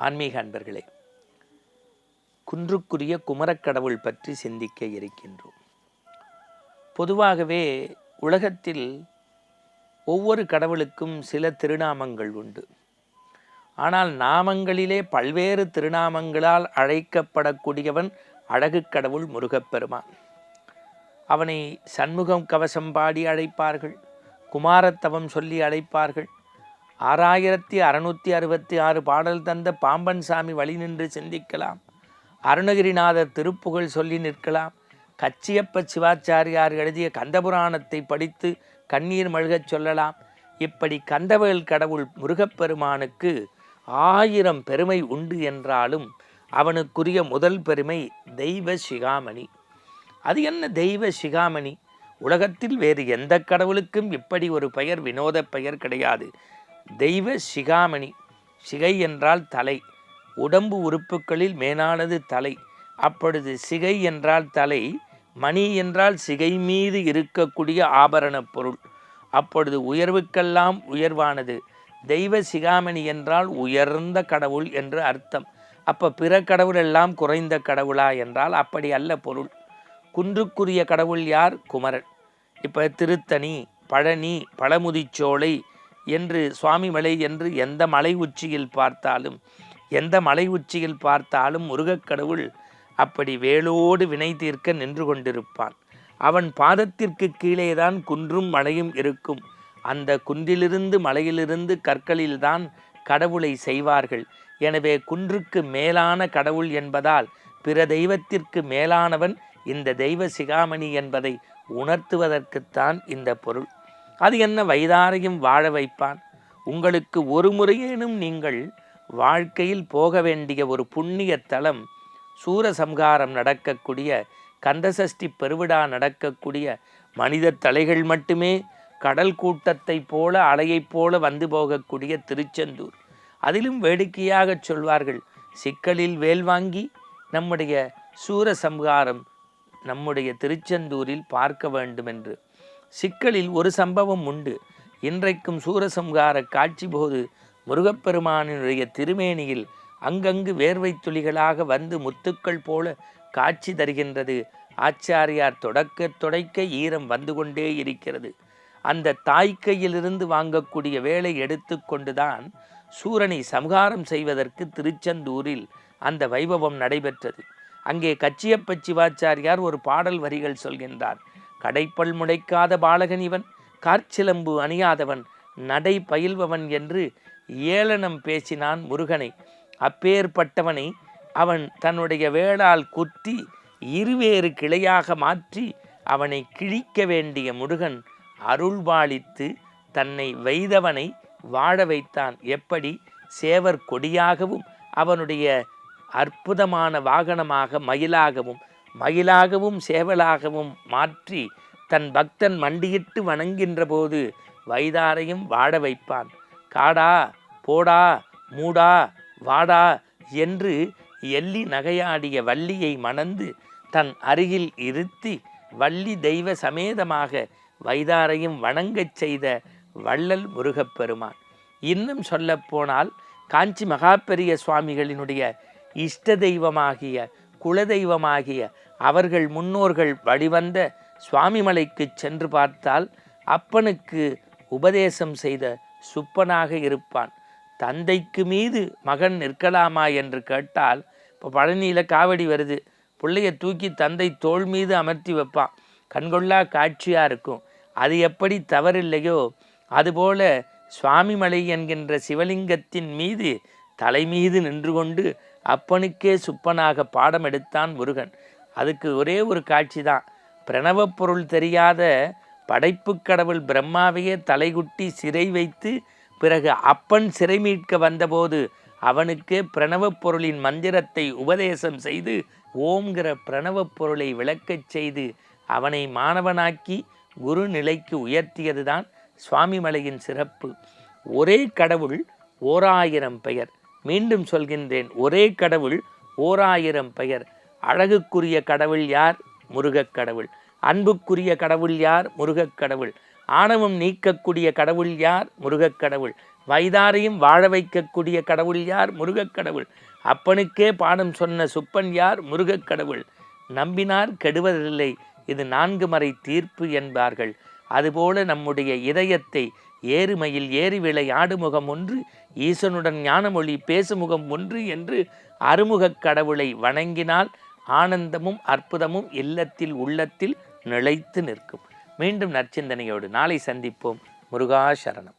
ஆன்மீக அன்பர்களே, குன்றுக்குரிய குமரக்கடவுள் பற்றி சிந்திக்க இருக்கின்றோம். பொதுவாகவே உலகத்தில் ஒவ்வொரு கடவுளுக்கும் சில திருநாமங்கள் உண்டு. ஆனால் நாமங்களிலே பல்வேறு திருநாமங்களால் அழைக்கப்படக்கூடியவன் அழகு கடவுள் முருகப்பெருமான். அவனை சண்முகம் கவசம் பாடி அழைப்பார்கள், குமாரத்தவம் சொல்லி அழைப்பார்கள். 6666 பாடல் தந்த பாம்பன் சாமி வழி நின்று சிந்திக்கலாம். அருணகிரிநாதர் திருப்புகழ் சொல்லி நிற்கலாம். கச்சியப்ப சிவாச்சாரியார் எழுதிய கந்தபுராணத்தை படித்து கண்ணீர் மல்கச் சொல்லலாம். இப்படி கந்தவேல் கடவுள் முருகப்பெருமானுக்கு 1000 பெருமை உண்டு என்றாலும் அவனுக்குரிய முதல் பெருமை தெய்வ சிகாமணி. அது என்ன தெய்வ சிகாமணி? உலகத்தில் வேறு எந்த கடவுளுக்கும் இப்படி ஒரு பெயர், வினோத பெயர் கிடையாது. தெய்வ சிகாமணி. சிகை என்றால் தலை, உடம்பு உறுப்புகளில் மேலானது தலை. அப்பொழுது சிகை என்றால் தலை, மணி என்றால் சிகை மீது இருக்கக்கூடிய ஆபரண பொருள். அப்பொழுது உயர்வுக்கெல்லாம் உயர்வானது. தெய்வ சிகாமணி என்றால் உயர்ந்த கடவுள் என்று அர்த்தம். அப்போ பிற கடவுள் எல்லாம் குறைந்த கடவுளா என்றால் அப்படி அல்ல பொருள். குன்றுக்குரிய கடவுள் யார்? குமரன். இப்போ திருத்தணி, பழனி, பழமுதிச்சோலை என்று சுவாமிமலை என்று எந்த மலை உச்சியில் பார்த்தாலும் முருகக்கடவுள் அப்படி வேலோடு வினை தீர்க்க நின்று கொண்டிருப்பான். அவன் பாதத்திற்கு கீழேதான் குன்றும் மலையும் இருக்கும். அந்த குன்றிலிருந்து மலையிலிருந்து கற்களில்தான் கடவுளை செய்வார்கள். எனவே குன்றுக்கு மேலான கடவுள் என்பதால் பிற தெய்வத்திற்கு மேலானவன் இந்த தெய்வ சிகாமணி என்பதை உணர்த்துவதற்குத்தான் இந்த பொருள். அது என்ன? வைதாரையும் வாழ வைப்பான். உங்களுக்கு ஒரு முறையேனும் நீங்கள் வாழ்க்கையில் போக வேண்டிய ஒரு புண்ணிய தலம், சூரசம்ஹாரம் நடக்கக்கூடிய, கந்தசஷ்டி பெருவிழா நடக்கக்கூடிய, மனித தலைகள் மட்டுமே கடல் கூட்டத்தை போல அலையைப் போல வந்து போகக்கூடிய திருச்செந்தூர். அதிலும் வேடிக்கையாக சொல்வார்கள், சிக்கலில் வேல் வாங்கி நம்முடைய சூரசம்ஹாரம் நம்முடைய திருச்செந்தூரில் பார்க்க வேண்டும் என்று. சிக்கலில் ஒரு சம்பவம் உண்டு. இன்றைக்கும் சூரசம்ஹார காட்சி போது முருகப்பெருமானினுடைய திருமேனியில் அங்கங்கு வேர்வை துளிகளாக வந்து முத்துக்கள் போல காட்சி தருகின்றது. ஆச்சாரியார் தொடக்க ஈரம் வந்து கொண்டே இருக்கிறது. அந்த தாய்க்கையிலிருந்து வாங்கக்கூடிய வேலை எடுத்து கொண்டுதான் சூரனை சம்ஹாரம் செய்வதற்கு திருச்செந்தூரில் அந்த வைபவம் நடைபெற்றது. அங்கே கச்சியப்ப சிவாச்சாரியார் ஒரு பாடல் வரிகள் சொல்கின்றார். கடைப்பல் முடைக்காத பாலகன் இவன், கார்ச்சிலம்பு அணியாதவன், நடை பயில்பவன் என்று ஏளனம் பேசினான் முருகனை. அப்பேற்பட்டவனை அவன் தன்னுடைய வேளால் குத்தி இருவேறு கிளையாக மாற்றி அவனை கிழிக்க வேண்டிய முருகன் அருள்பாலித்து தன்னை வைதவனை வாழ வைத்தான். எப்படி? சேவர் கொடியாகவும் அவனுடைய அற்புதமான வாகனமாக மயிலாகவும் சேவலாகவும் மாற்றி தன் பக்தன் மண்டியிட்டு வணங்கின்ற போது வைதாரையும் வாழ வைப்பான். காடா, போடா, மூடா, வாடா என்று எள்ளி நகையாடிய வள்ளியை மணந்து தன் அருகில் இருத்தி வள்ளி தெய்வ சமேதமாக வைதாரையும் வணங்கச் செய்த வள்ளல் முருகப்பெருமான். இன்னும் சொல்லப்போனால் காஞ்சி மகாபெரிய சுவாமிகளினுடைய இஷ்ட தெய்வமாகிய, குலதெய்வமாகிய, அவர்கள் முன்னோர்கள் வழிவந்த சுவாமிமலைக்கு சென்று பார்த்தால் அப்பனுக்கு உபதேசம் செய்த சுப்பனாக இருப்பான். தந்தைக்கு மீது மகன் நிற்கலாமா என்று கேட்டால், இப்போ பழனியில் காவடி வருது, பிள்ளைய தூக்கி தந்தை தோள் மீது அமர்த்தி வைப்பான். கண்கொள்ளா காட்சியாக இருக்கும். அது எப்படி தவறில்லையோ அதுபோல சுவாமிமலை என்கின்ற சிவலிங்கத்தின் மீது தலைமீது நின்று கொண்டு அப்பனுக்கே சுப்பனாக பாடம் எடுத்தான் முருகன். அதுக்கு ஒரே ஒரு காட்சி தான். பிரணவ பொருள் தெரியாத படைப்பு கடவுள் பிரம்மாவையே தலைகுட்டி சிறை வைத்து பிறகு அப்பன் சிறை மீட்க வந்தபோது அவனுக்கே பிரணவ பொருளின் மந்திரத்தை உபதேசம் செய்து ஓம்கிற பிரணவ பொருளை விளக்கச் செய்து அவனை மாணவனாக்கி குரு நிலைக்கு உயர்த்தியதுதான் சுவாமிமலையின் சிறப்பு. ஒரே கடவுள் 1000 பெயர். மீண்டும் சொல்கின்றேன், ஒரே கடவுள் 1000 பெயர். அழகுக்குரிய கடவுள் யார்? முருகக்கடவுள். அன்புக்குரிய கடவுள் யார்? முருகக்கடவுள். ஆணவம் நீக்கக்கூடிய கடவுள் யார்? முருகக்கடவுள். வைதாரையும் வாழ வைக்கக்கூடிய கடவுள் யார்? முருகக் கடவுள். அப்பனுக்கே பாடம் சொன்ன சுப்பன் யார்? முருகக் கடவுள். நம்பினார் கெடுவதில்லை, இது 4 மறை தீர்ப்பு என்பார்கள். அதுபோல நம்முடைய இதயத்தை ஏறுமையில் ஏறி விளை ஆடுமுகம் ஒன்று, ஈசனுடன் ஞானமொழி பேசுமுகம் ஒன்று என்று அருமுகக் கடவுளை வணங்கினால் ஆனந்தமும் அற்புதமும் இல்லத்தில் உள்ளத்தில் நிலைத்து நிற்கும். மீண்டும் நற்சிந்தனையோடு நாளை சந்திப்போம். முருகா சரணம்.